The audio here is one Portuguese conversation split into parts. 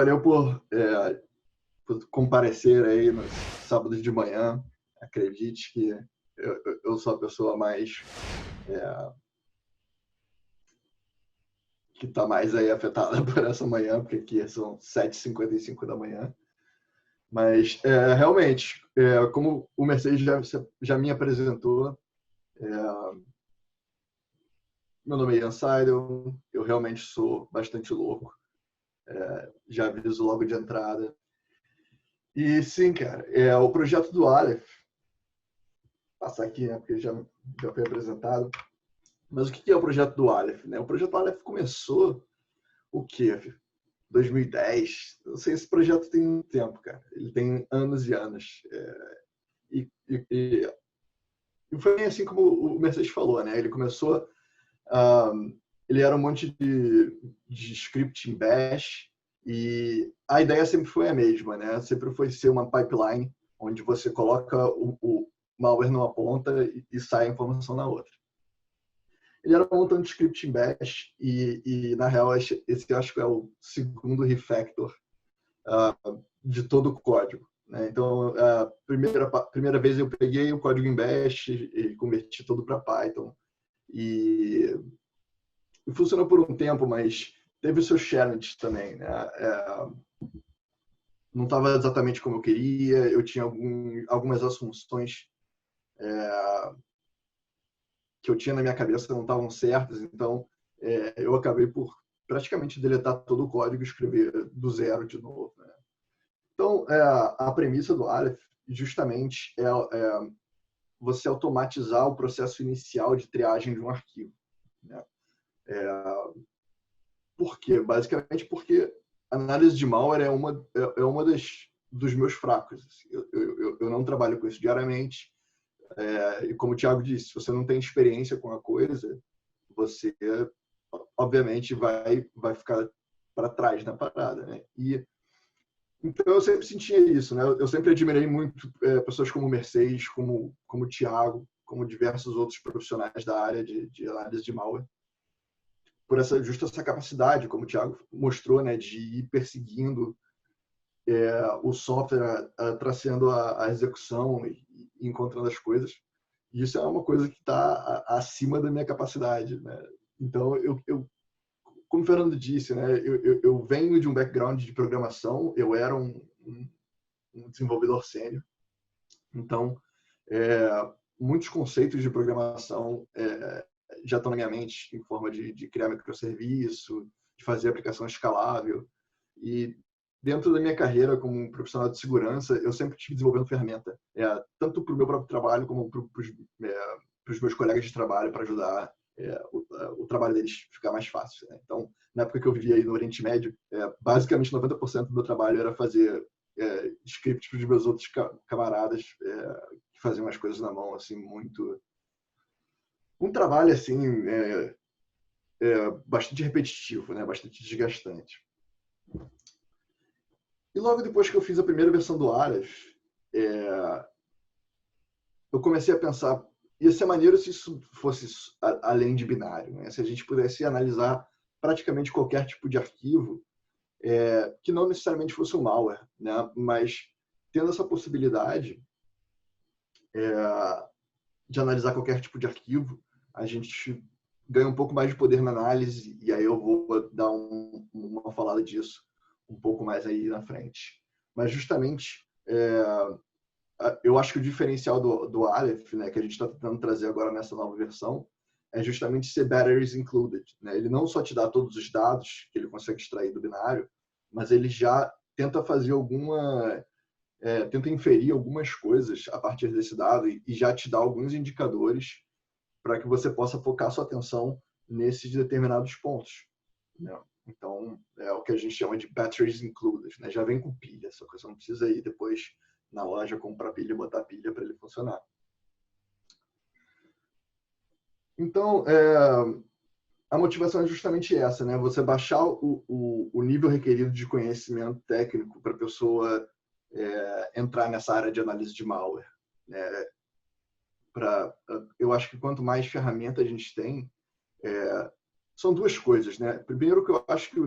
valeu por comparecer aí nos sábados de manhã. Acredite que eu sou a pessoa mais que está mais aí afetada por essa manhã, porque aqui são 7h55 da manhã. Mas, realmente, como o Mercedes já me apresentou, meu nome é Ian Seidel, eu realmente sou bastante louco, já aviso logo de entrada. E sim, cara, o projeto do Aleph, passar aqui, né, porque já foi apresentado, mas o que é o projeto do Aleph? Né? O projeto do Aleph começou o quê? 2010? Não sei, esse projeto tem um tempo, cara. Ele tem anos e anos. E foi assim como o Mercedes falou, né? Ele começou, ele era um monte de script em Bash, e a ideia sempre foi a mesma, né? Sempre foi ser uma pipeline onde você coloca o malware numa ponta e sai a informação na outra. Ele era um montão de script em Bash e na real, esse eu acho que é o segundo refactor de todo o código. Né? Então, a primeira vez eu peguei o código em Bash e converti tudo para Python. E funcionou por um tempo, mas teve o seu challenge também. Né? Não estava exatamente como eu queria, eu tinha algumas assunções que eu tinha na minha cabeça não estavam certas, então eu acabei por praticamente deletar todo o código e escrever do zero de novo. Né? Então, a premissa do Aleph justamente é você automatizar o processo inicial de triagem de um arquivo. Né? Por quê? Basicamente porque análise de malware é uma dos meus fracos. Assim. Eu não trabalho com isso diariamente. E como o Thiago disse, se você não tem experiência com a coisa, você obviamente vai ficar para trás na parada. Né? Então eu sempre sentia isso. Né? Eu sempre admirei muito pessoas como o Mercedes, como o Thiago, como diversos outros profissionais da área de análise de malware, por essa capacidade, como o Thiago mostrou, né, de ir perseguindo o software, traçando a execução e encontrando as coisas. E isso é uma coisa que está acima da minha capacidade. Né? Então, como o Fernando disse, né, eu venho de um background de programação, eu era um desenvolvedor sênior. Então, muitos conceitos de programação já estão na minha mente, em forma de criar microserviço, de fazer aplicação escalável. E dentro da minha carreira como profissional de segurança, eu sempre estive desenvolvendo ferramenta, tanto para o meu próprio trabalho como para os meus colegas de trabalho, para ajudar o trabalho deles ficar mais fácil. Né? Então, na época que eu vivia aí no Oriente Médio, basicamente 90% do meu trabalho era fazer scripts para os meus outros camaradas que faziam as coisas na mão, assim, muito... Um trabalho, assim, bastante repetitivo, né? Bastante desgastante. E logo depois que eu fiz a primeira versão do Aleph, eu comecei a pensar, ia ser maneiro se isso fosse além de binário, né? Se a gente pudesse analisar praticamente qualquer tipo de arquivo, que não necessariamente fosse um malware, né? Mas tendo essa possibilidade de analisar qualquer tipo de arquivo, a gente ganha um pouco mais de poder na análise, e aí eu vou dar uma falada disso um pouco mais aí na frente. Mas justamente, eu acho que o diferencial do Aleph, né, que a gente está tentando trazer agora nessa nova versão, é justamente ser batteries included. Né? Ele não só te dá todos os dados que ele consegue extrair do binário, mas ele já tenta fazer tenta inferir algumas coisas a partir desse dado e já te dá alguns indicadores para que você possa focar sua atenção nesses determinados pontos. Né? Então, é o que a gente chama de batteries included. Né? Já vem com pilha, só que você não precisa ir depois na loja comprar pilha e botar pilha para ele funcionar. Então, a motivação é justamente essa, né? Você baixar o nível requerido de conhecimento técnico para a pessoa entrar nessa área de análise de malware. Eu acho que quanto mais ferramenta a gente tem, são duas coisas, né? Primeiro, que eu acho que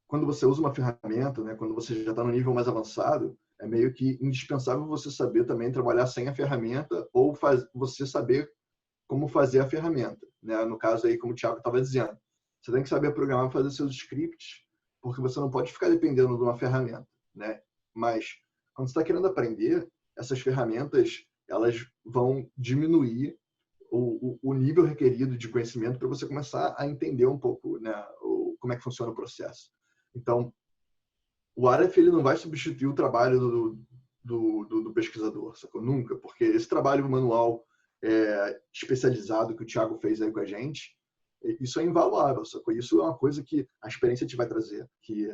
quando você usa uma ferramenta, né, quando você já está no nível mais avançado, é meio que indispensável você saber também trabalhar sem a ferramenta ou você saber como fazer a ferramenta, né? No caso aí, como o Thiago estava dizendo, você tem que saber programar, fazer seus scripts, porque você não pode ficar dependendo de uma ferramenta, né? Mas quando você está querendo aprender, essas ferramentas elas vão diminuir o nível requerido de conhecimento para você começar a entender um pouco, né, como é que funciona o processo. Então, o Aleph ele não vai substituir o trabalho do pesquisador, sacou? Nunca, porque esse trabalho manual especializado que o Thiago fez aí com a gente, isso é invaluável, sacou? Isso é uma coisa que a experiência te vai trazer. Que,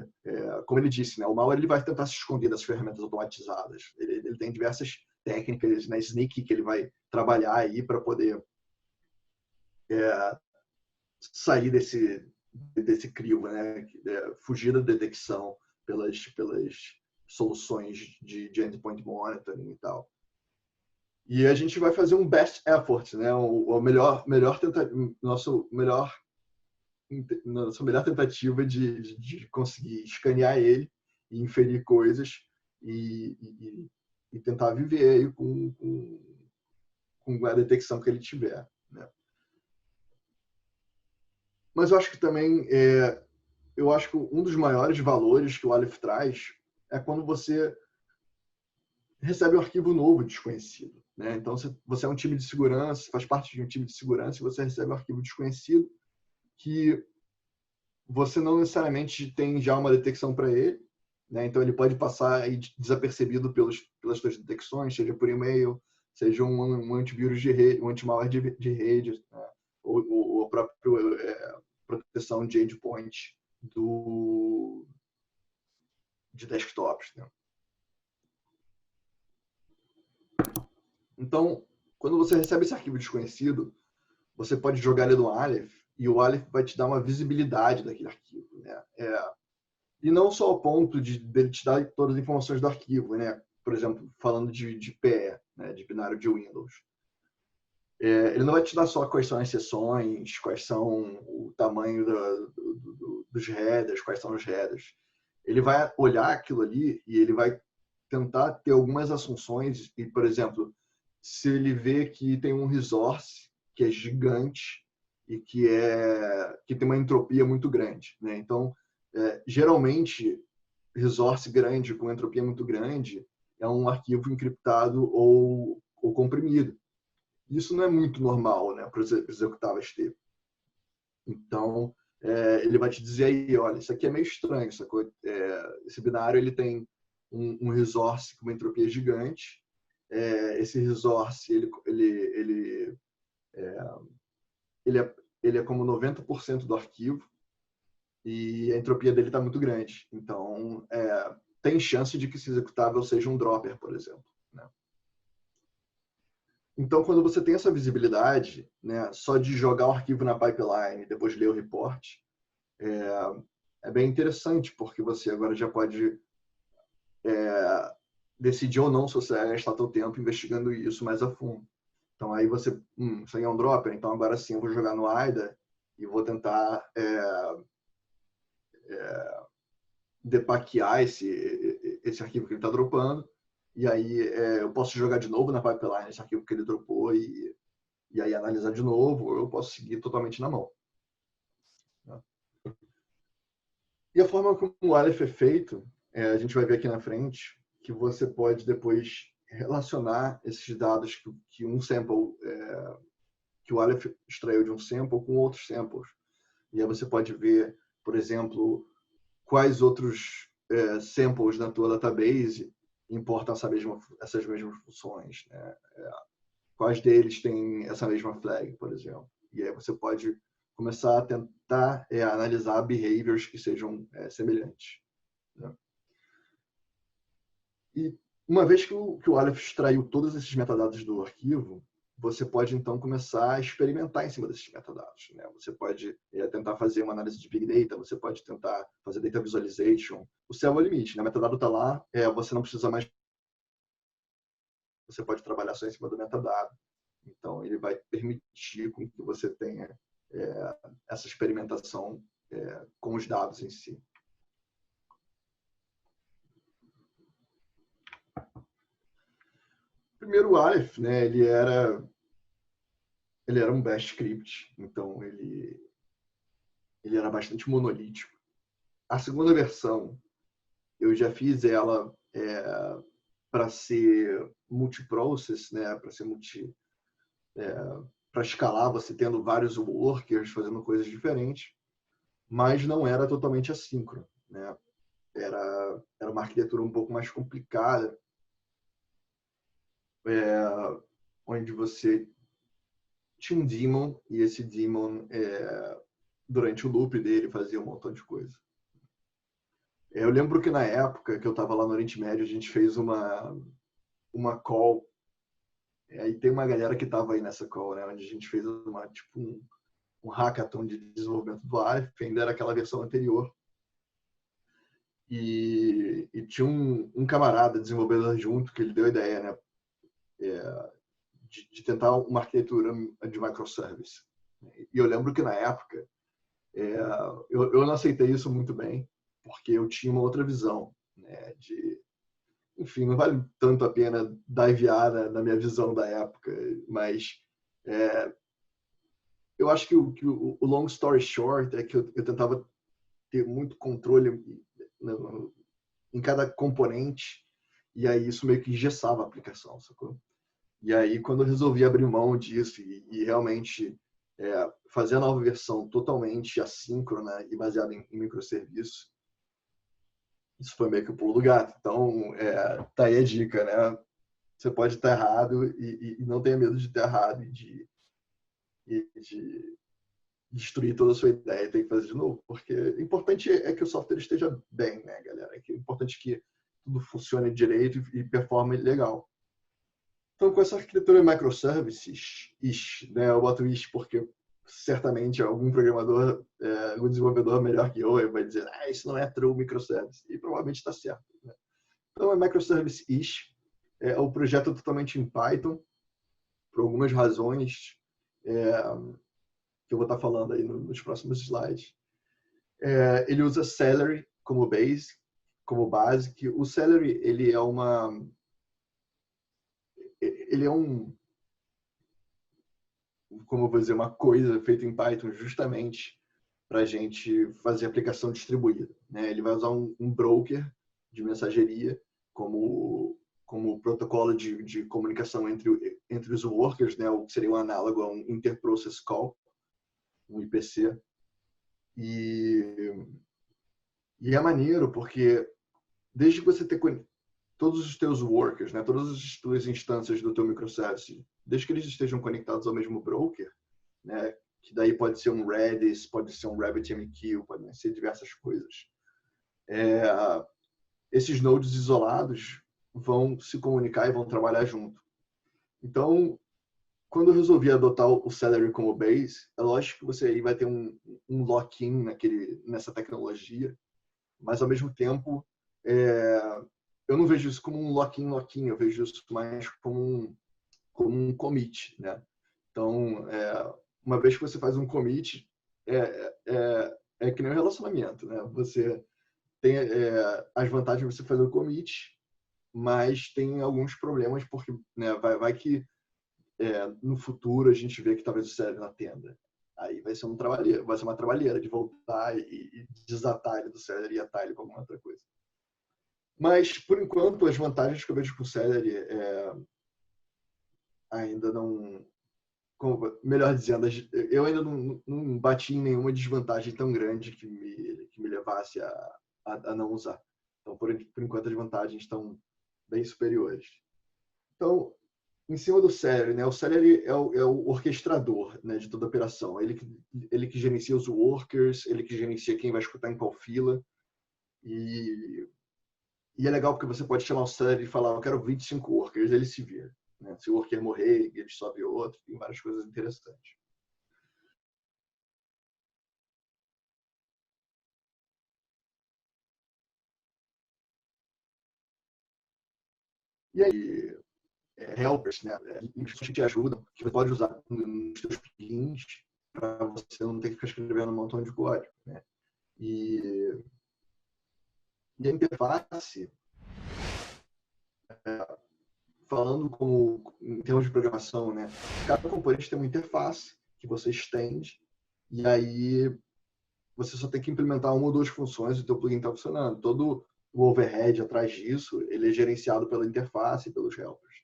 como ele disse, né, o malware ele vai tentar se esconder das ferramentas automatizadas. Ele tem diversas técnicas, né, sneaky, que ele vai trabalhar aí para poder sair desse crivo, né? Fugir da detecção pelas soluções de endpoint monitoring e tal. E a gente vai fazer um best effort, né? Nossa melhor tentativa de conseguir escanear ele e inferir coisas e tentar viver aí com a detecção que ele tiver, né? Mas eu acho que também eu acho que um dos maiores valores que o Aleph traz é quando você recebe um arquivo novo, desconhecido, né? Então, você é um time de segurança, faz parte de um time de segurança e você recebe um arquivo desconhecido que você não necessariamente tem já uma detecção para ele, né? Então, ele pode passar aí desapercebido pelas suas detecções, seja por e-mail, seja um antivírus de rede, um anti-malware de rede, né? ou a própria proteção de endpoint de desktops, né? Então, quando você recebe esse arquivo desconhecido, você pode jogar ele no Aleph e o Aleph vai te dar uma visibilidade daquele arquivo, né? E não só ao ponto dele te dar todas as informações do arquivo, né? Por exemplo, falando de PE, né? De binário de Windows. Ele não vai te dar só quais são as seções, quais são o tamanho dos headers, quais são os headers. Ele vai olhar aquilo ali e ele vai tentar ter algumas assunções e, por exemplo, se ele vê que tem um resource que é gigante e que tem uma entropia muito grande, né? Então, geralmente, resource grande com entropia muito grande é um arquivo encriptado ou comprimido. Isso não é muito normal, né, para os executáveis ter. Então, ele vai te dizer aí, olha, isso aqui é meio estranho, esse binário ele tem um resource com uma entropia gigante. Esse resource ele é como 90% do arquivo e a entropia dele está muito grande. Então, tem chance de que esse executável seja um dropper, por exemplo, né? Então, quando você tem essa visibilidade, né, só de jogar o arquivo na pipeline e depois ler o report, é bem interessante, porque você agora já pode decidir ou não se você vai gastar seu tempo investigando isso mais a fundo. Então, aí você, isso aí é um dropper, então agora sim eu vou jogar no AIDA e vou tentar depaquear esse arquivo que ele está dropando, e aí eu posso jogar de novo na pipeline esse arquivo que ele dropou e aí analisar de novo, ou eu posso seguir totalmente na mão. E a forma como o Aleph é feito, a gente vai ver aqui na frente, que você pode depois relacionar esses dados que um sample, que o Aleph extraiu de um sample com outros samples. E aí você pode ver, por exemplo, quais outros samples na tua database importam essas mesmas funções, né? Quais deles têm essa mesma flag, por exemplo. E aí você pode começar a tentar analisar behaviors que sejam semelhantes, né? E uma vez que o Aleph extraiu todos esses metadados do arquivo, você pode então começar a experimentar em cima desses metadados, né? Você pode tentar fazer uma análise de Big Data, você pode tentar fazer Data Visualization. O céu é o limite, né? O metadado está lá, você não precisa mais. Você pode trabalhar só em cima do metadado. Então, ele vai permitir com que você tenha essa experimentação com os dados em si. Primeiro, o Aleph, né, ele era um bash script, então ele era bastante monolítico. A segunda versão, eu já fiz ela para ser multiprocess, né, para escalar, você tendo vários workers fazendo coisas diferentes, mas não era totalmente assíncrono, né? Era uma arquitetura um pouco mais complicada, onde você tinha um daemon e esse daemon, durante o loop dele, fazia um montão de coisa. Eu lembro que na época que eu estava lá no Oriente Médio, a gente fez uma call, e tem uma galera que estava aí nessa call, né, onde a gente fez um hackathon de desenvolvimento do Aleph, ainda era aquela versão anterior. E tinha um camarada desenvolvedor junto que ele deu a ideia, né, de tentar uma arquitetura de microservice. E eu lembro que na época eu não aceitei isso muito bem, porque eu tinha uma outra visão, né, enfim, não vale tanto a pena divear na minha visão da época, mas eu acho que o long story short é que eu tentava ter muito controle em cada componente, e aí isso meio que engessava a aplicação, sacou? E aí, quando eu resolvi abrir mão disso e realmente fazer a nova versão totalmente assíncrona e baseada em microserviços, isso foi meio que o pulo do gato. Então, tá aí a dica, né? Você pode estar errado e não tenha medo de estar errado e de destruir toda a sua ideia e ter que fazer de novo. Porque o importante é que o software esteja bem, né, galera? É importante que tudo funcione direito e performe legal. Então, com essa arquitetura microservices, né, eu boto ish porque certamente algum programador, algum desenvolvedor melhor que eu vai dizer, isso não é true microservice. E provavelmente está certo. Né? Então, é microservice-ish. O projeto é totalmente em Python, por algumas razões que eu vou estar falando aí nos próximos slides. Ele usa Celery como base, que o Celery ele é como eu vou dizer, uma coisa feita em Python justamente para a gente fazer aplicação distribuída. Né? Ele vai usar um broker de mensageria como protocolo de comunicação entre os workers, né? O que seria um análogo a um Interprocess Call, um IPC. E é maneiro porque desde que você tenha todos os teus workers, né, todas as tuas instâncias do teu microservice, desde que eles estejam conectados ao mesmo broker, né, que daí pode ser um Redis, pode ser um RabbitMQ, podem ser diversas coisas. Esses nodes isolados vão se comunicar e vão trabalhar junto. Então, quando eu resolvi adotar o Celery como base, é lógico que você aí vai ter um lock-in nessa tecnologia, mas ao mesmo tempo eu não vejo isso como um lock-in, eu vejo isso mais como um commit, né? Então, uma vez que você faz um commit, é que nem um relacionamento, né? Você tem as vantagens de você fazer o commit, mas tem alguns problemas porque, né, vai que no futuro a gente vê que talvez o cérebro não atenda. Aí vai ser uma trabalheira de voltar e desatar ele do cérebro e atar ele com alguma outra coisa. Mas, por enquanto, as vantagens que eu vejo com o Celery ainda não... Melhor dizendo, eu ainda não bati em nenhuma desvantagem tão grande que me levasse a não usar. Então, por enquanto, as vantagens estão bem superiores. Então, em cima do Celery, né? O Celery é o orquestrador, né, de toda a operação. Ele que gerencia os workers, ele que gerencia quem vai escutar em qual fila. E é legal porque você pode chamar o Celery e falar, eu quero 25 workers, ele se vira. Né? Se o worker morrer, ele sobe outro, tem várias coisas interessantes. E aí, helpers, né? Que te ajudam, que você pode usar nos seus plugins para você não ter que ficar escrevendo um montão de código. Né? E a interface falando como em termos de programação, né? Cada componente tem uma interface que você estende e aí você só tem que implementar uma ou duas funções e o teu plugin está funcionando. Todo o overhead atrás disso, ele é gerenciado pela interface e pelos helpers.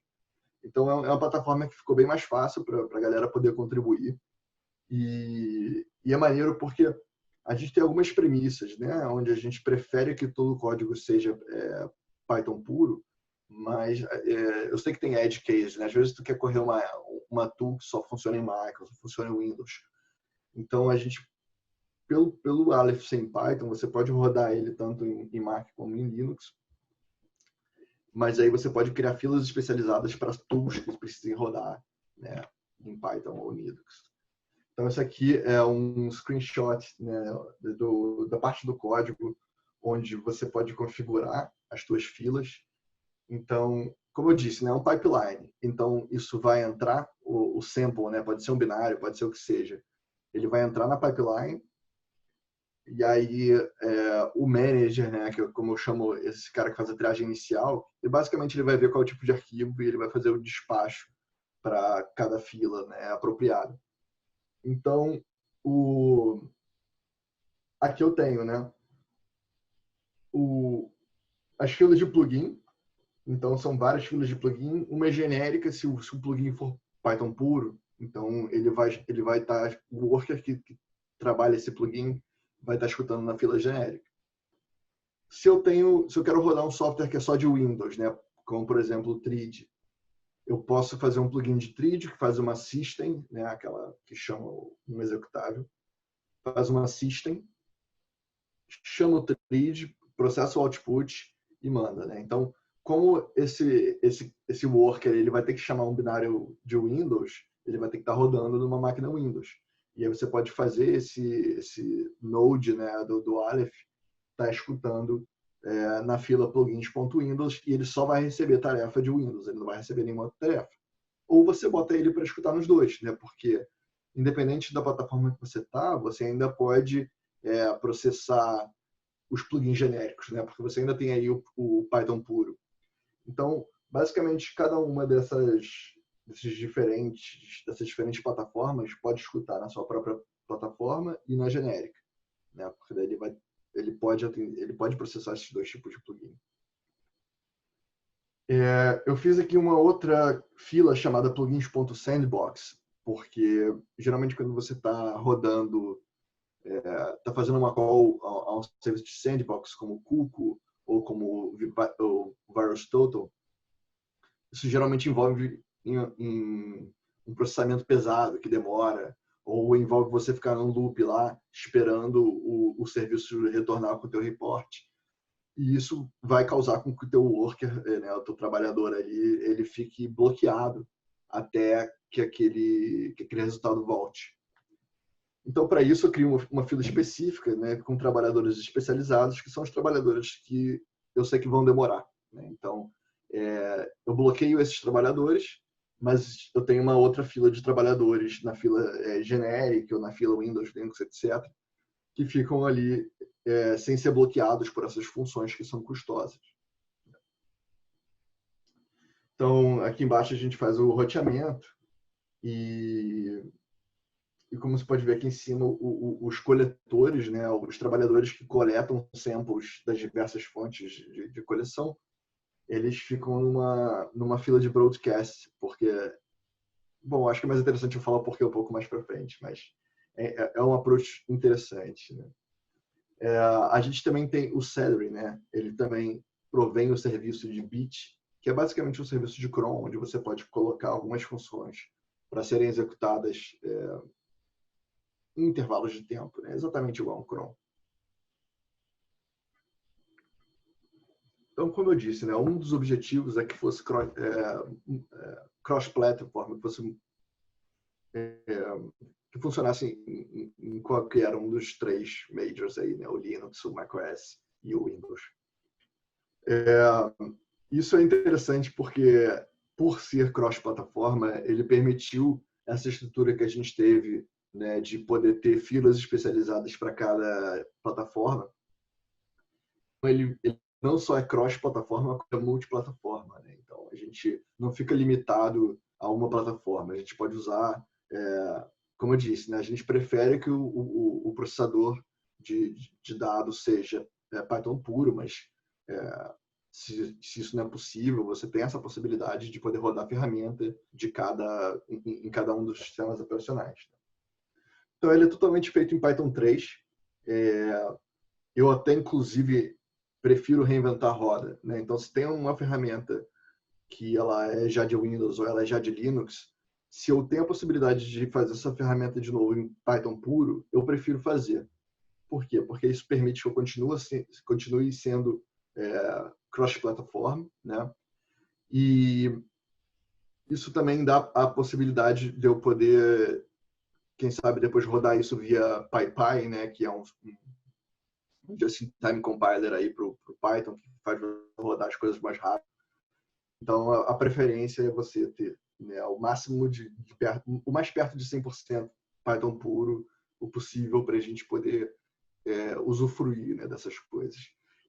Então, é uma plataforma que ficou bem mais fácil para a galera poder contribuir. E é maneiro porque a gente tem algumas premissas, né? Onde a gente prefere que todo o código seja Python puro, mas eu sei que tem edge case, né? Às vezes tu quer correr uma tool que só funciona em Mac, só funciona em Windows. Então, a gente, pelo Aleph sem Python, você pode rodar ele tanto em Mac como em Linux, mas aí você pode criar filas especializadas para tools que precisem rodar, né, em Python ou Linux. Então, esse aqui é um screenshot, né, da parte do código onde você pode configurar as suas filas. Então, como eu disse, né, é um pipeline. Então, isso vai entrar, o sample, né, pode ser um binário, pode ser o que seja. Ele vai entrar na pipeline e aí o manager, né, que como eu chamo esse cara que faz a triagem inicial, e basicamente ele vai ver qual é o tipo de arquivo e ele vai fazer o despacho para cada fila, né, apropriada. Então, aqui eu tenho, né, as filas de plugin. Então, são várias filas de plugin. Uma é genérica, se o plugin for Python puro, então ele vai estar, o worker que trabalha esse plugin vai estar escutando na fila genérica. Se eu quero rodar um software que é só de Windows, né, como por exemplo o Thread, eu posso fazer um plugin de Thread que faz uma system, né, aquela que chama um executável, faz uma system, chama o Thread, processa o output e manda, né? Então, como esse worker ele vai ter que chamar um binário de Windows, ele vai ter que estar rodando numa máquina Windows. E aí você pode fazer esse node, né, do Aleph, tá escutando na fila plugins.windows e ele só vai receber tarefa de Windows, ele não vai receber nenhuma outra tarefa. Ou você bota ele para escutar nos dois, né? Porque independente da plataforma que você tá, você ainda pode processar os plugins genéricos, né? Porque você ainda tem aí o Python puro. Então, basicamente, cada uma dessas diferentes plataformas pode escutar na sua própria plataforma e na genérica, né? Porque daí ele pode processar esses dois tipos de plugin. Eu fiz aqui uma outra fila chamada plugins.sandbox, porque geralmente quando você está rodando, está fazendo uma call a um serviço de sandbox como o Cuckoo ou como o VirusTotal, isso geralmente envolve um processamento pesado que demora, ou envolve você ficar num loop lá esperando o serviço retornar com o teu report. E isso vai causar com que o teu worker, né, o teu trabalhador ali, ele fique bloqueado até que aquele resultado volte. Então, para isso, eu crio uma fila específica, né, com trabalhadores especializados, que são os trabalhadores que eu sei que vão demorar, né? Então, eu bloqueio esses trabalhadores, mas eu tenho uma outra fila de trabalhadores na fila genérica ou na fila Windows, Linux, etc., que ficam ali sem ser bloqueados por essas funções que são custosas. Então, aqui embaixo a gente faz o roteamento e como você pode ver aqui em cima, os coletores, né, os trabalhadores que coletam samples das diversas fontes de coleção, eles ficam numa fila de broadcast, porque, bom, acho que é mais interessante eu falar porque um pouco mais para frente, mas é um approach interessante, né? A gente também tem o Celery, né? Ele também provém o serviço de Bit, que é basicamente um serviço de cron, onde você pode colocar algumas funções para serem executadas em intervalos de tempo, né? Exatamente igual a um cron. Então, como eu disse, né, um dos objetivos é que fosse cross-platform, que funcionasse em qualquer um dos três majors aí, né, o Linux, o macOS e o Windows. Isso é interessante porque, por ser cross-plataforma, ele permitiu essa estrutura que a gente teve, né, de poder ter filas especializadas para cada plataforma. Ele não só é cross-plataforma, como é multiplataforma, né? Então, A gente não fica limitado a uma plataforma. A gente pode usar, como eu disse, né? A gente prefere que o processador de dados seja Python puro, mas se isso não é possível, você tem essa possibilidade de poder rodar a ferramenta em cada um dos sistemas operacionais. Então, ele é totalmente feito em Python 3. Eu até, inclusive, prefiro reinventar a roda, né? Então, se tem uma ferramenta que ela é já de Windows ou ela é já de Linux, se eu tenho a possibilidade de fazer essa ferramenta de novo em Python puro, eu prefiro fazer. Por quê? Porque isso permite que eu continue sendo cross-plataforma, né? E isso também dá a possibilidade de eu poder, quem sabe, depois rodar isso via PyPy, né? Que é um just-in-time compiler aí para o Python, que faz rodar as coisas mais rápido. Então, a preferência é você ter, né, o máximo o mais perto de 100% Python puro o possível para a gente poder usufruir, né, dessas coisas.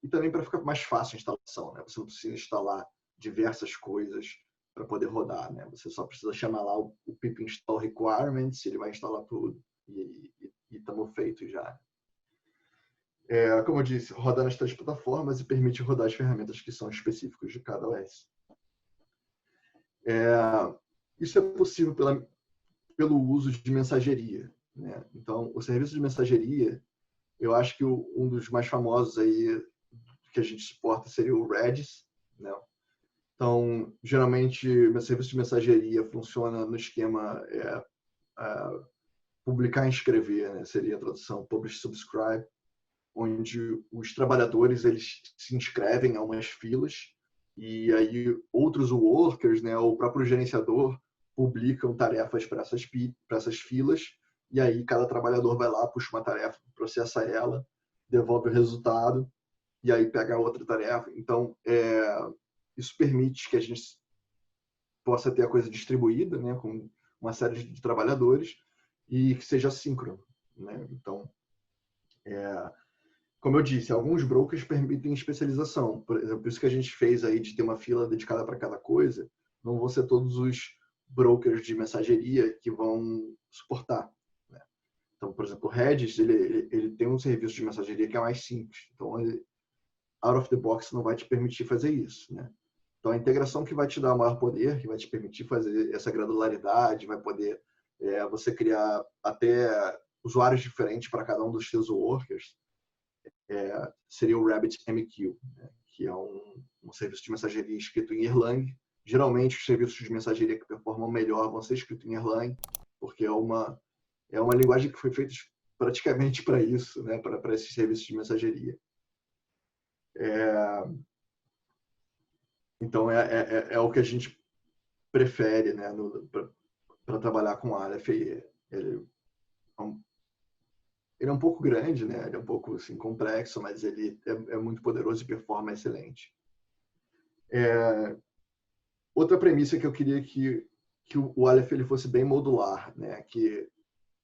E também para ficar mais fácil a instalação, né? Você não precisa instalar diversas coisas para poder rodar, né? Você só precisa chamar lá o pip install requirements, ele vai instalar tudo e estamos feitos já. Como eu disse, roda nas 3 plataformas e permite rodar as ferramentas que são específicas de cada OS. Isso é possível pelo uso de mensageria, né? Então, o serviço de mensageria, eu acho que um dos mais famosos aí que a gente suporta seria o Redis, né? Então, geralmente, meu serviço de mensageria funciona no esquema publicar e escrever, né? Seria a tradução publish subscribe, onde os trabalhadores eles se inscrevem a umas filas e aí outros workers, né, ou o próprio gerenciador publicam tarefas para essas filas e aí cada trabalhador vai lá, puxa uma tarefa, processa ela, devolve o resultado e aí pega a outra tarefa. Então, isso permite que a gente possa ter a coisa distribuída, né, com uma série de trabalhadores e que seja síncrono, né? Então, como eu disse, alguns brokers permitem especialização. Por exemplo, isso que a gente fez aí de ter uma fila dedicada para cada coisa, não vão ser todos os brokers de mensageria que vão suportar, né? Então, por exemplo, o Redis, ele tem um serviço de mensageria que é mais simples. Então, ele, out of the box, não vai te permitir fazer isso, né? Então, a integração que vai te dar maior poder, que vai te permitir fazer essa granularidade, vai poder você criar até usuários diferentes para cada um dos seus workers, seria o RabbitMQ, né? Que é um serviço de mensageria escrito em Erlang. Geralmente, os serviços de mensageria que performam melhor vão ser escritos em Erlang, porque é uma linguagem que foi feita praticamente para isso, né? Para esses serviços de mensageria. Então, é o que a gente prefere, né, para trabalhar com Aleph. Ele é um pouco grande, né? Ele é um pouco assim, complexo, mas ele é muito poderoso e performa excelente. Outra premissa que eu queria que o Aleph ele fosse bem modular, né? Que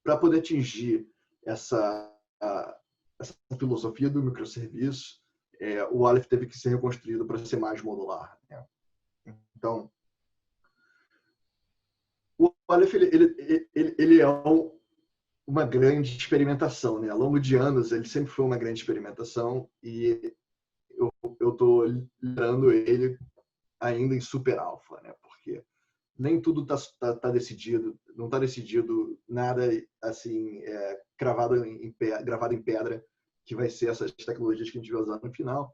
para poder atingir essa filosofia do microserviço, o Aleph teve que ser reconstruído para ser mais modular, né? Então, o Aleph ele é uma grande experimentação, né? Ao longo de anos, ele sempre foi uma grande experimentação e eu estou liderando ele ainda em super alfa, né? Porque nem tudo tá decidido, não está decidido nada assim gravado em pedra que vai ser essas tecnologias que a gente vai usar no final.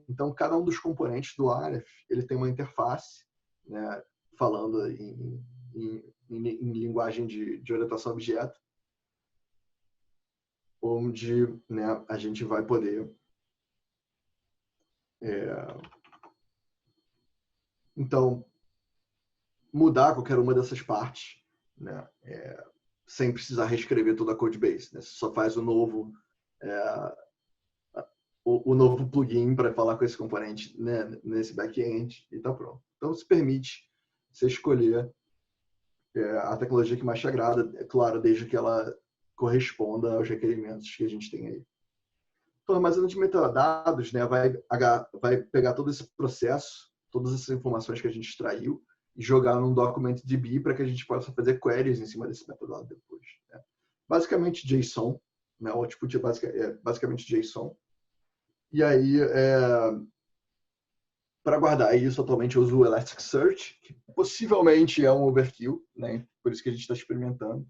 Então, cada um dos componentes do Aleph, ele tem uma interface, né? Falando em linguagem de orientação a objeto, onde, né, a gente vai poder então mudar qualquer uma dessas partes, né, sem precisar reescrever toda a codebase, né? Você só faz o novo plugin para falar com esse componente, né, nesse back-end e tá pronto. Então, isso permite você escolher a tecnologia que mais te agrada, é claro, desde que ela corresponda aos requerimentos que a gente tem aí. Então, o armazenamento de metadados, né, vai pegar todo esse processo, todas essas informações que a gente extraiu e jogar num DocumentDB para que a gente possa fazer queries em cima desse metadado depois, né? Basicamente JSON, né? O output é basicamente JSON. E aí, para guardar isso, atualmente eu uso o Elasticsearch, que possivelmente é um overkill, né? Por isso que a gente está experimentando.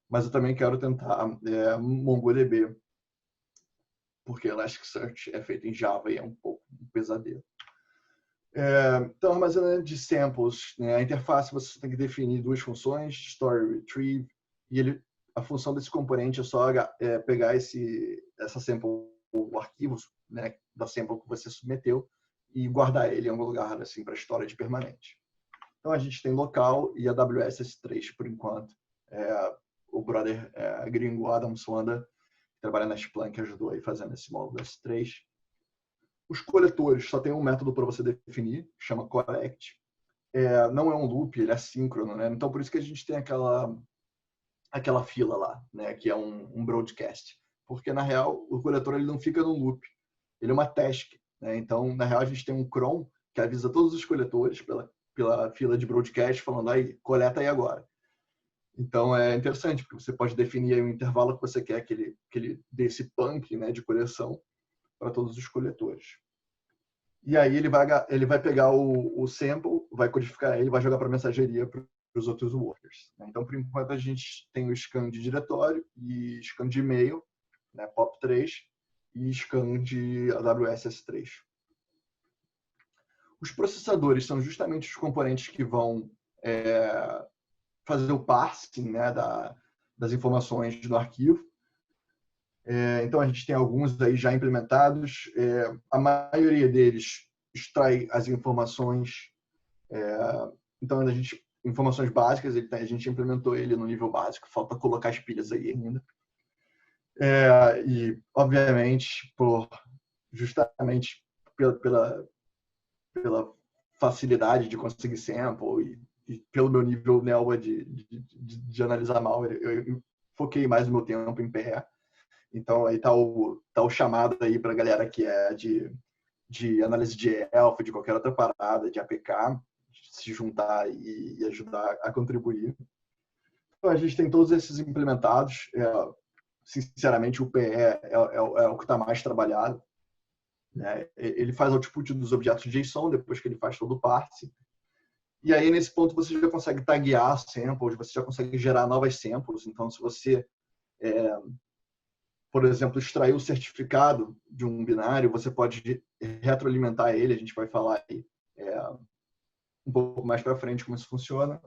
Mas eu também quero tentar MongoDB, porque Elasticsearch é feito em Java e é um pouco um pesadelo. Então, armazenamento de samples, né? A interface você tem que definir duas funções, Store Retrieve, e a função desse componente é só pegar essa sample, o arquivo, né, da sample que você submeteu e guardar ele em algum lugar assim, para storage permanente. Então, a gente tem local e AWS S3, por enquanto. O brother gringo Adam Swanda, que trabalha na Splunk, ajudou aí fazendo esse módulo S3. Os coletores só tem um método para você definir, que chama collect. Não é um loop, ele é assíncrono, né? Então, por isso que a gente tem aquela fila lá, né? Que é um broadcast. Porque, na real, o coletor ele não fica no loop. Ele é uma task, né? Então, na real, a gente tem um cron que avisa todos os coletores pela fila de broadcast, falando, aí, coleta aí agora. Então, é interessante, porque você pode definir aí o intervalo que você quer que ele dê esse pump, né, de coleção para todos os coletores. E aí ele vai pegar o sample, vai codificar ele, vai jogar para a mensageria para os outros workers. Então, por enquanto, a gente tem o scan de diretório e scan de e-mail, né, POP3, e scan de AWS S3. Os processadores são justamente os componentes que vão fazer o parsing, né, das informações do arquivo. Então, a gente tem alguns aí já implementados. A maioria deles extrai as informações. Então, informações básicas, a gente implementou ele no nível básico. Falta colocar as pilhas aí ainda. E, obviamente, justamente pela facilidade de conseguir sample e pelo meu nível Nelba de analisar malware, eu foquei mais o meu tempo em PR. Então, aí tá o chamado aí para a galera que é de análise de ELF, de qualquer outra parada, de APK, se juntar e ajudar a contribuir. Então, a gente tem todos esses implementados. Sinceramente, o PE é o que está mais trabalhado, né? Ele faz output dos objetos JSON depois que ele faz todo o parsing. E aí, nesse ponto, você já consegue taguear samples, você já consegue gerar novas samples. Então, se você por exemplo, extrair o certificado de um binário, você pode retroalimentar ele, a gente vai falar aí um pouco mais para frente como isso funciona.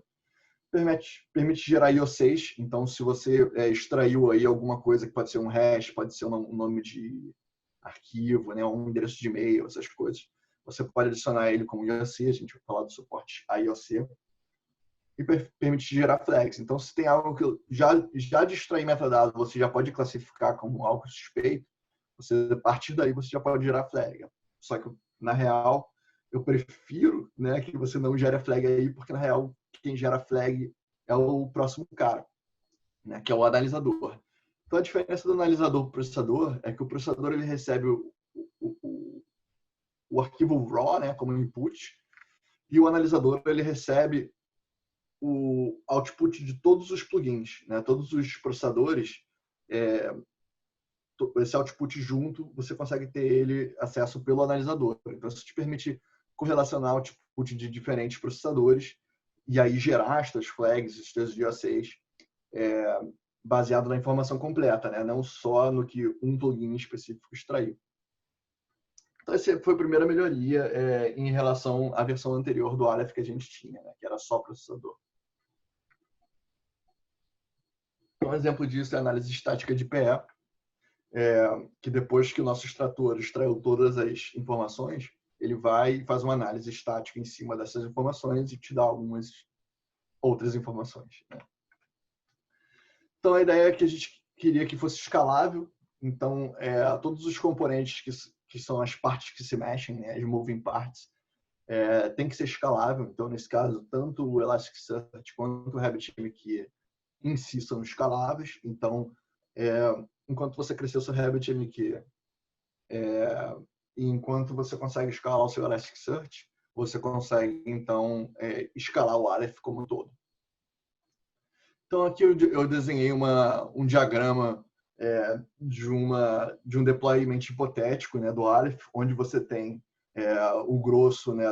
Permite gerar IO6, então se você extraiu aí alguma coisa que pode ser um hash, pode ser um nome de arquivo, né, um endereço de e-mail, essas coisas, você pode adicionar ele como IOC, a gente vai falar do suporte a IOC, e permite gerar flags. Então, se tem algo que já de extrair metadado, você já pode classificar como algo suspeito, a partir daí você já pode gerar flag. Só que, na real, eu prefiro, né, que você não gere flag aí, porque, na real, quem gera flag é o próximo cara, né, que é o analisador. Então, a diferença do analisador para o processador é que o processador ele recebe o arquivo raw, né, como input, e o analisador ele recebe o output de todos os plugins, né? Todos os processadores, esse output junto, você consegue ter ele acesso pelo analisador. Então, isso te permite correlacionar o output de diferentes processadores e aí gerar as suas flags, os seus DO6, baseado na informação completa, né? Não só no que um plugin específico extraiu. Então, essa foi a primeira melhoria em relação à versão anterior do Aleph que a gente tinha, né? Que era só processador. Um exemplo disso é a análise estática de PE, que depois que o nosso extrator extraiu todas as informações, ele vai e faz uma análise estática em cima dessas informações e te dá algumas outras informações, né? Então, a ideia é que a gente queria que fosse escalável. Então, todos os componentes que são as partes que se mexem, né, as moving parts, tem que ser escalável. Então, nesse caso, tanto o Elasticsearch quanto o RabbitMQ em si são escaláveis. Então, enquanto você crescer o seu RabbitMQ e enquanto você consegue escalar o seu Elasticsearch, você consegue, então, escalar o Aleph como um todo. Então, aqui eu desenhei um diagrama de um deployment hipotético, né, do Aleph, onde você tem o grosso, né,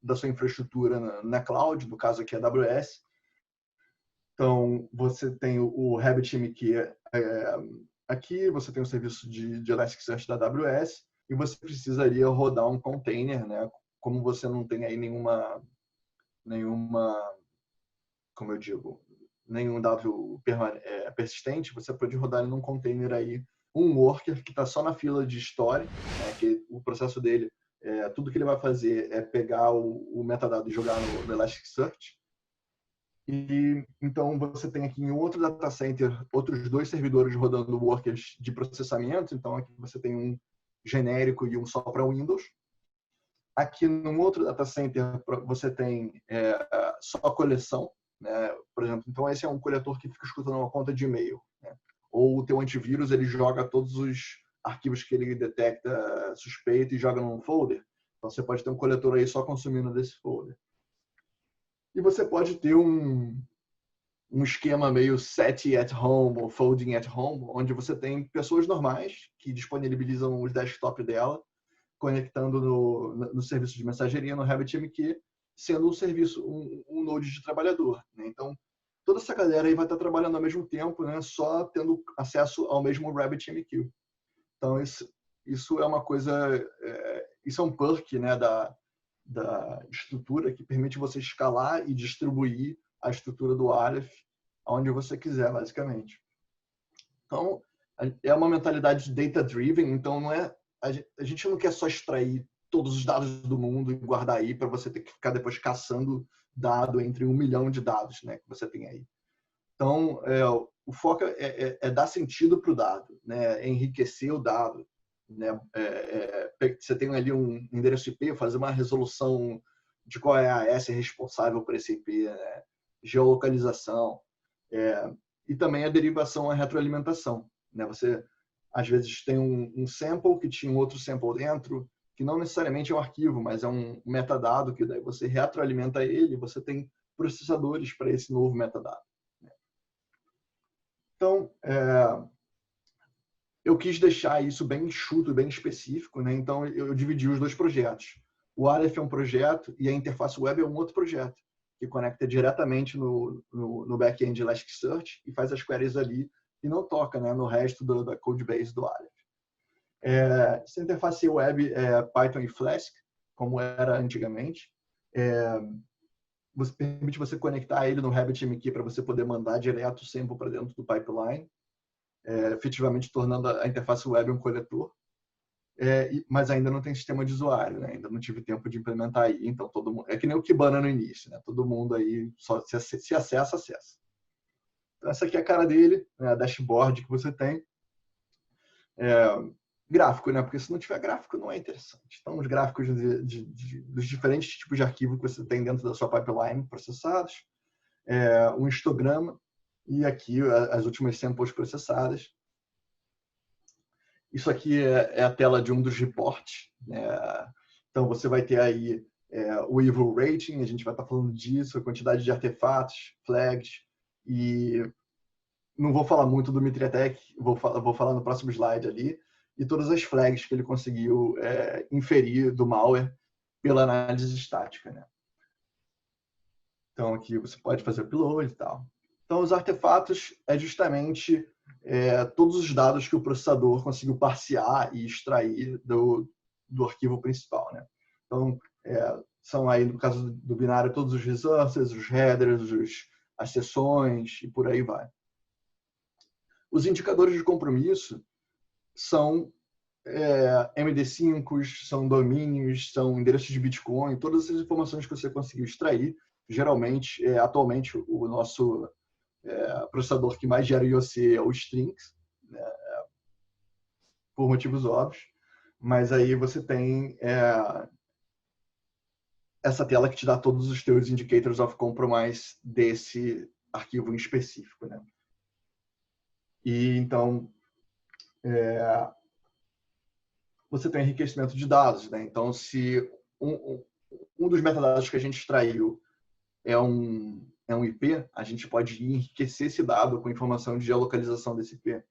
da sua infraestrutura na cloud, no caso aqui é AWS. Então, você tem o RabbitMQ aqui, você tem o serviço de Elasticsearch da AWS, e você precisaria rodar um container, né? Como você não tem aí nenhuma, como eu digo, nenhum dado persistente, você pode rodar num container aí um worker que está só na fila de story, né? Que o processo dele, tudo que ele vai fazer é pegar o metadado e jogar no Elasticsearch. E então você tem aqui em outro data center outros 2 servidores rodando workers de processamento. Então aqui você tem um genérico e um só para Windows. Aqui num outro data center você tem só a coleção, né? Por exemplo, então esse é um coletor que fica escutando uma conta de e-mail, né? Ou o teu antivírus ele joga todos os arquivos que ele detecta suspeito e joga num folder. Então você pode ter um coletor aí só consumindo desse folder. E você pode ter um esquema meio set at home ou folding at home, onde você tem pessoas normais que disponibilizam os desktop dela, conectando no serviço de mensageria, no RabbitMQ, sendo um serviço, um node de trabalhador, né? Então, toda essa galera aí vai estar trabalhando ao mesmo tempo, né? Só tendo acesso ao mesmo RabbitMQ. Então, isso é uma coisa, isso é um perk, né, da estrutura que permite você escalar e distribuir a estrutura do Aleph aonde você quiser, basicamente. Então, é uma mentalidade data-driven, então não é a gente não quer só extrair todos os dados do mundo e guardar aí para você ter que ficar depois caçando dado entre 1 milhão de dados, né, que você tem aí. Então, o foco é dar sentido para o dado, né, enriquecer o dado, né, você tem ali um endereço IP, fazer uma resolução de qual é a AS responsável por esse IP, né, geolocalização, e também a derivação, a retroalimentação, né? Você às vezes tem um sample que tinha um outro sample dentro, que não necessariamente é um arquivo, mas é um metadado que daí você retroalimenta ele, você tem processadores para esse novo metadado. Então, eu quis deixar isso bem enxuto, bem específico, né? Então eu dividi os 2 projetos. O Aleph é um projeto e a interface web é um outro projeto, que conecta diretamente no back-end Elasticsearch e faz as queries ali e não toca, né, no resto da codebase do Aleph. Essa interface web é Python e Flask, como era antigamente. Permite você conectar ele no RabbitMQ para você poder mandar direto o sample para dentro do pipeline, efetivamente tornando a interface web um coletor. Mas ainda não tem sistema de usuário, né? Ainda não tive tempo de implementar aí, então todo mundo, é que nem o Kibana no início, né? Todo mundo aí só se acessa. Então essa aqui é a cara dele, né? A dashboard que você tem. Gráfico, né? Porque se não tiver gráfico não é interessante. Então os gráficos dos diferentes tipos de arquivo que você tem dentro da sua pipeline processados, um histograma e aqui as últimas samples processadas. Isso aqui é a tela de um dos reports, né? Então você vai ter aí o Evil Rating, a gente vai estar falando disso, a quantidade de artefatos, flags, e não vou falar muito do Mitriatec, vou falar no próximo slide ali, e todas as flags que ele conseguiu inferir do malware pela análise estática, né? Então aqui você pode fazer upload e tal. Então os artefatos é justamente todos os dados que o processador conseguiu parsear e extrair do arquivo principal, né? Então são aí, no caso do binário, todos os resources, os headers, as sessões e por aí vai. Os indicadores de compromisso são MD5, são domínios, são endereços de Bitcoin, todas essas informações que você conseguiu extrair. Geralmente, atualmente, o nosso processador que mais gera IOC é o Strings, né, por motivos óbvios, mas aí você tem essa tela que te dá todos os teus indicators of compromise desse arquivo em específico, né? E então você tem enriquecimento de dados, né? Então, se um dos metadados que a gente extraiu é um IP, a gente pode enriquecer esse dado com informação de geolocalização desse IP.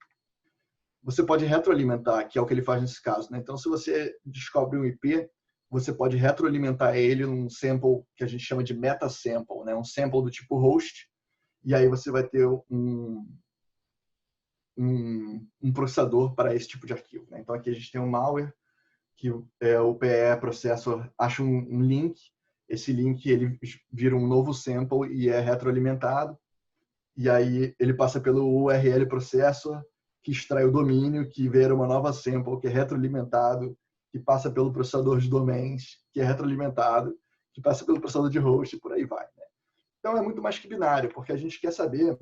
Você pode retroalimentar, que é o que ele faz nesse caso, né? Então, se você descobre um IP, você pode retroalimentar ele num sample que a gente chama de meta sample, né? Um sample do tipo host, e aí você vai ter um processador para esse tipo de arquivo, né? Então, aqui a gente tem um malware, que é o PE processor acha um link, esse link ele vira um novo sample e é retroalimentado, e aí ele passa pelo URL processor, que extrai o domínio, que vira uma nova sample, que é retroalimentado, que passa pelo processador de domains, que é retroalimentado, que passa pelo processador de host, e por aí vai, né? Então é muito mais que binário, porque a gente quer saber,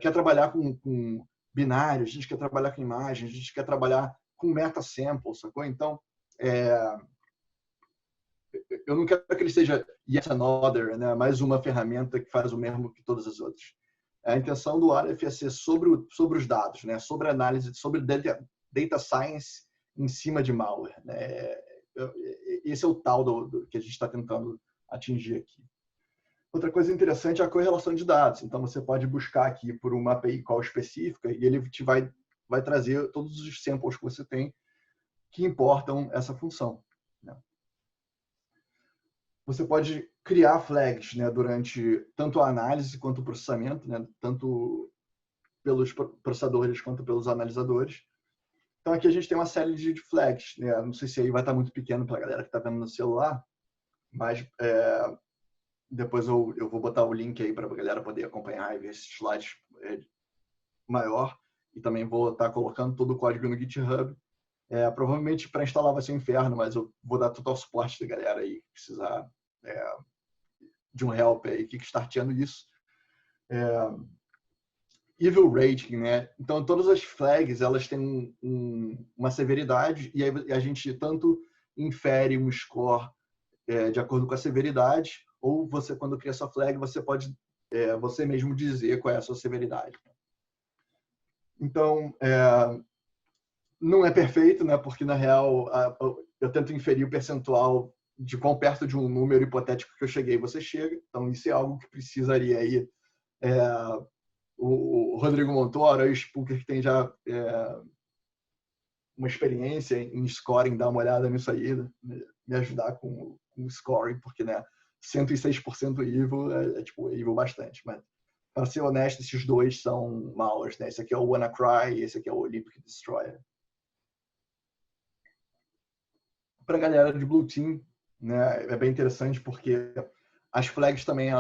quer trabalhar com binários, a gente quer trabalhar com imagens, a gente quer trabalhar com meta sample, sacou? Então, eu não quero que ele seja yet another, né? Mais uma ferramenta que faz o mesmo que todas as outras. A intenção do Aleph é ser sobre os dados, né? Sobre a análise, sobre data science em cima de malware, né? Esse é o tal do que a gente está tentando atingir aqui. Outra coisa interessante é a correlação de dados. Então, você pode buscar aqui por uma API call específica e ele te vai trazer todos os samples que você tem que importam essa função, né? Você pode criar flags, né, durante tanto a análise quanto o processamento, né, tanto pelos processadores quanto pelos analisadores. Então, aqui a gente tem uma série de flags, né? Não sei se aí vai estar muito pequeno para a galera que está vendo no celular, mas depois eu vou botar o link aí para a galera poder acompanhar e ver esses slides maior. E também vou estar colocando todo o código no GitHub. Provavelmente para instalar vai ser um inferno, mas eu vou dar total suporte da galera aí que precisar de um help aí, kickstartando isso. Evil rating, né? Então, todas as flags, elas têm uma severidade e aí a gente tanto infere um score de acordo com a severidade, ou você, quando cria sua flag, você pode você mesmo dizer qual é a sua severidade. Então, não é perfeito, né? Porque, na real, eu tento inferir o percentual de quão perto de um número hipotético que eu cheguei você chega. Então, isso é algo que precisaria aí o Rodrigo Montoro, o Spooker, que tem já uma experiência em scoring, dar uma olhada nisso aí, me ajudar com o scoring, porque, né, 106% evil tipo, evil bastante. Mas, para ser honesto, esses dois são malwares, né? Esse aqui é o WannaCry e esse aqui é o Olympic Destroyer. Para a galera de Blue Team, né, é bem interessante porque as flags também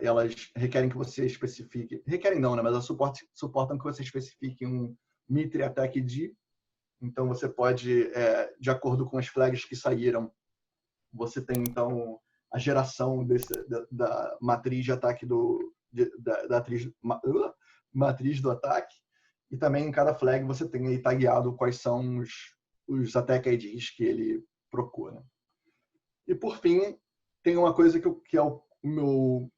elas requerem que você especifique, requerem não, né, mas elas suportam que você especifique um Mitre Attack ID. Então você pode, de acordo com as flags que saíram, você tem então a geração da matriz de ataque matriz do ataque, e também em cada flag você tem aí tagueado quais são os attack IDs que ele procura. E por fim, tem uma coisa que é o meu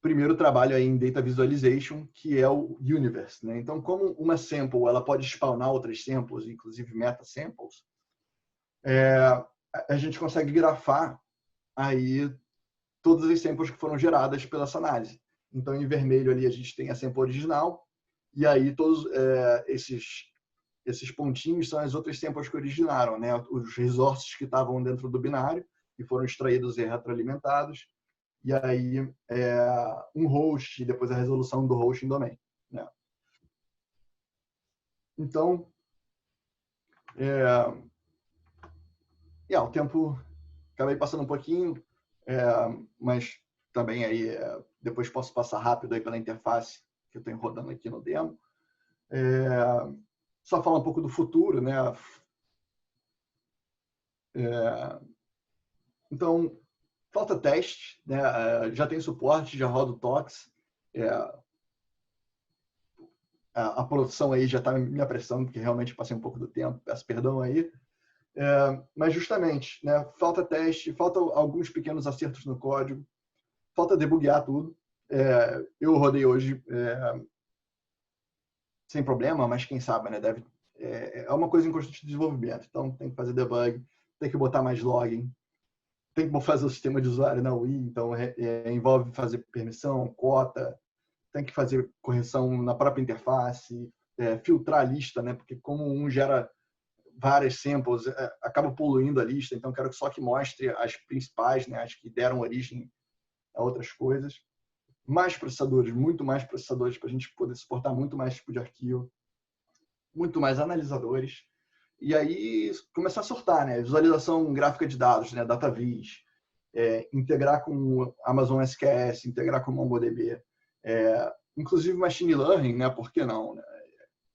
primeiro trabalho aí em Data Visualization, que é o Universe, né? Então, como uma sample ela pode spawnar outras samples, inclusive meta samples, a gente consegue grafar aí todas as samples que foram geradas pela essa análise. Então, em vermelho ali a gente tem a sample original, e aí todos esses pontinhos são as outras samples que originaram, né? Os resources que estavam dentro do binário e foram extraídos e retroalimentados, e aí um host e depois a resolução do host em domain, né? Então, o tempo acabei passando um pouquinho, mas também aí depois posso passar rápido aí pela interface que eu tenho rodando aqui no demo. Só falar um pouco do futuro, né? Então, falta teste, né? Já tem suporte, já roda o Tox. A produção aí já está me apressando, porque realmente passei um pouco do tempo, peço perdão aí. Mas justamente, né? Falta teste, falta alguns pequenos acertos no código, falta debuguear tudo. Eu rodei hoje sem problema, mas quem sabe, né? É uma coisa em constante desenvolvimento, então tem que fazer debug, tem que botar mais login. tem que fazer o sistema de usuário na UI, então envolve fazer permissão, cota, tem que fazer correção na própria interface, filtrar a lista, né? Porque como um gera várias samples, acaba poluindo a lista, então quero só que mostre as principais, né? As que deram origem a outras coisas. Mais processadores, muito mais processadores para a gente poder suportar muito mais tipo de arquivo, muito mais analisadores. E aí começar a sortar, né? Visualização gráfica de dados, né? DataVis, integrar com Amazon SQS, integrar com MongoDB, inclusive Machine Learning, né? Por que não? Né?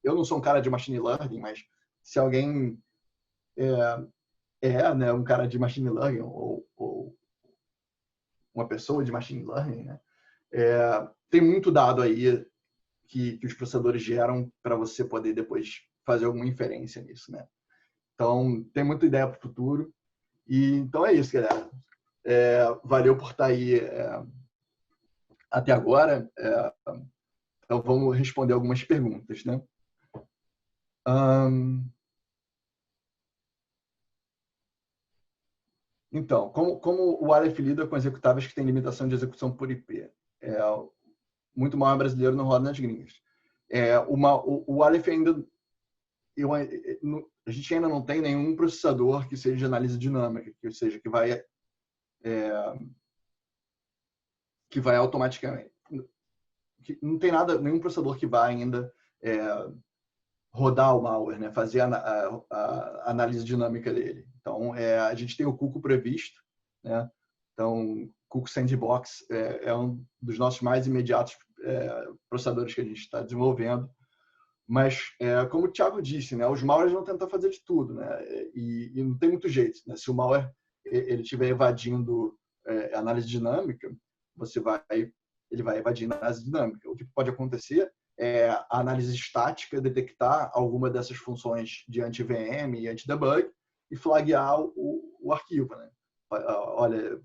Eu não sou um cara de Machine Learning, mas se alguém né, um cara de Machine Learning ou uma pessoa de Machine Learning, né? Tem muito dado aí que os processadores geram para você poder depois fazer alguma inferência nisso, né? Então, tem muita ideia para o futuro. E, então é isso, galera. Valeu por estar aí até agora. Então, vamos responder algumas perguntas, né? Então, como o Aleph lida com executáveis que têm limitação de execução por IP? Muito mal brasileiro não roda nas gringas. O Aleph ainda... a gente ainda não tem nenhum processador que seja de análise dinâmica, que seja, que vai automaticamente... não tem nenhum processador que vai ainda rodar o malware, né? Fazer a análise dinâmica dele. Então, a gente tem o Cuckoo previsto, né? Então, Cuckoo Sandbox é um dos nossos mais imediatos processadores que a gente está desenvolvendo. Mas, como o Thiago disse, né? Os malwares vão tentar fazer de tudo, né? E não tem muito jeito, né? Se o malware ele estiver evadindo análise dinâmica, ele vai evadir a análise dinâmica. O que pode acontecer a análise estática detectar alguma dessas funções de anti-VM e anti-debug e flaguear o arquivo, né? Olha,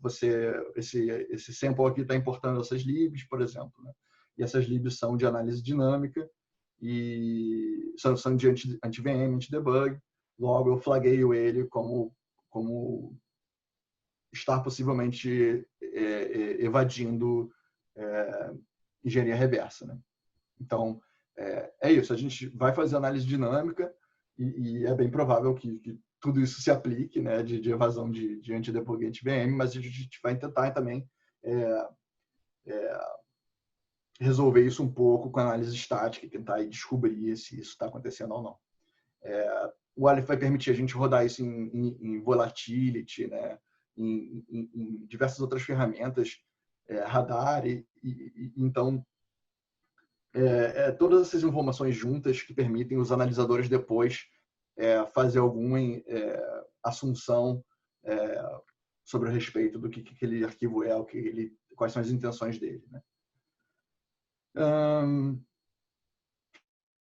esse sample aqui está importando essas libs, por exemplo, né? E essas libs são de análise dinâmica e são de anti-VM, anti-debug. Logo, eu flagueio ele como estar possivelmente evadindo engenharia reversa, né? Então, isso. A gente vai fazer análise dinâmica e é bem provável que tudo isso se aplique, né, de evasão de anti-debug e anti-VM, mas a gente vai tentar também resolver isso um pouco com análise estática e tentar descobrir se isso está acontecendo ou não. O Aleph vai permitir a gente rodar isso em volatility, né, em diversas outras ferramentas, radar, então todas essas informações juntas que permitem os analisadores depois fazer alguma assunção sobre o respeito do que aquele arquivo é, quais são as intenções dele, né?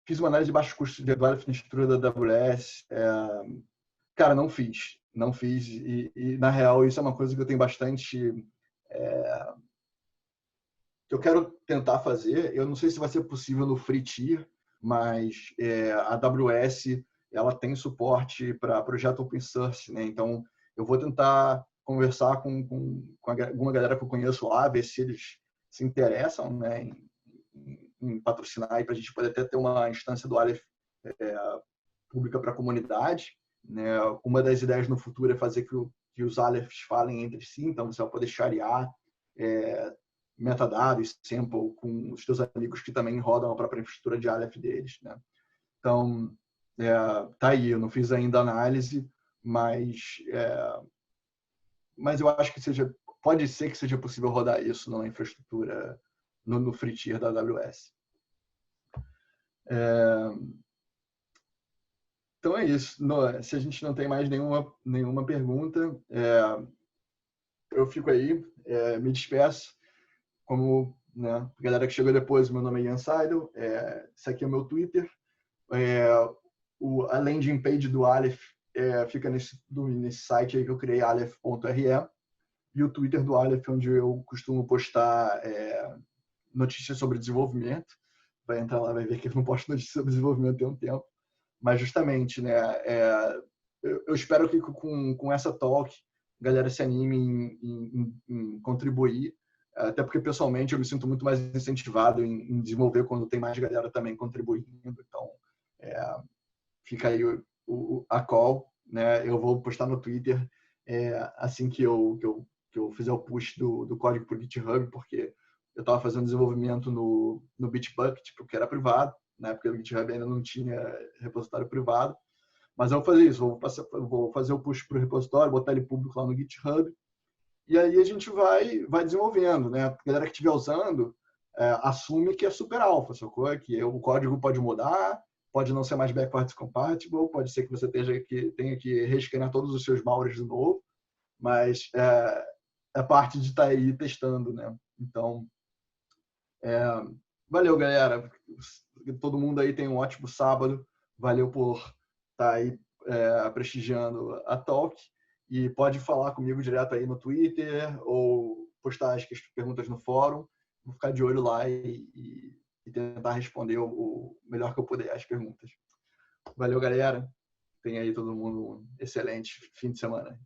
Fiz uma análise de baixo custo de Aleph na estrutura da AWS. Cara, não fiz e na real isso é uma coisa que eu tenho bastante que eu quero tentar fazer. Eu não sei se vai ser possível no free tier, mas a AWS ela tem suporte para projeto open source, né? Então eu vou tentar conversar com alguma galera que eu conheço lá, ver se eles se interessam, né, em patrocinar e para a gente poder até ter uma instância do Aleph pública para a comunidade, né? Uma das ideias no futuro é fazer que os Alephs falem entre si, então você vai poder sharear metadados, sample com os teus amigos que também rodam a própria infraestrutura de Aleph deles, né? Então, tá aí, eu não fiz ainda análise, mas eu acho que pode ser que seja possível rodar isso na infraestrutura, no free tier da AWS. Então é isso. Se a gente não tem mais nenhuma pergunta, eu fico aí, me despeço. Como, né, a galera que chegou depois, meu nome é Ian Seidel, esse aqui é o meu Twitter. A landing page do Aleph fica nesse site aí que eu criei, aleph.re, e o Twitter do Aleph, onde eu costumo postar notícias sobre desenvolvimento. Vai entrar lá, vai ver que eu não posto notícias sobre desenvolvimento tem um tempo. Mas justamente, né, eu espero que com essa talk a galera se anime em contribuir. Até porque, pessoalmente, eu me sinto muito mais incentivado em desenvolver quando tem mais galera também contribuindo. Então, fica aí a call, né? Eu vou postar no Twitter assim que eu fizer o push do código para o GitHub, porque eu estava fazendo desenvolvimento no Bitbucket, porque era privado, na época o GitHub ainda não tinha repositório privado. Mas eu vou fazer isso, vou fazer o push para o repositório, botar ele público lá no GitHub, e aí a gente vai desenvolvendo, né? A galera que estiver usando assume que é super alfa, sacou? Que o código pode mudar, pode não ser mais backwards compatible, pode ser que você tenha que reescanear todos os seus malwares de novo, mas é parte de estar aí testando, né? Então, valeu, galera. Todo mundo aí tem um ótimo sábado. Valeu por estar aí prestigiando a Talk. E pode falar comigo direto aí no Twitter ou postar as perguntas no fórum. Vou ficar de olho lá e tentar responder o melhor que eu puder as perguntas. Valeu, galera. Tenha aí todo mundo um excelente fim de semana.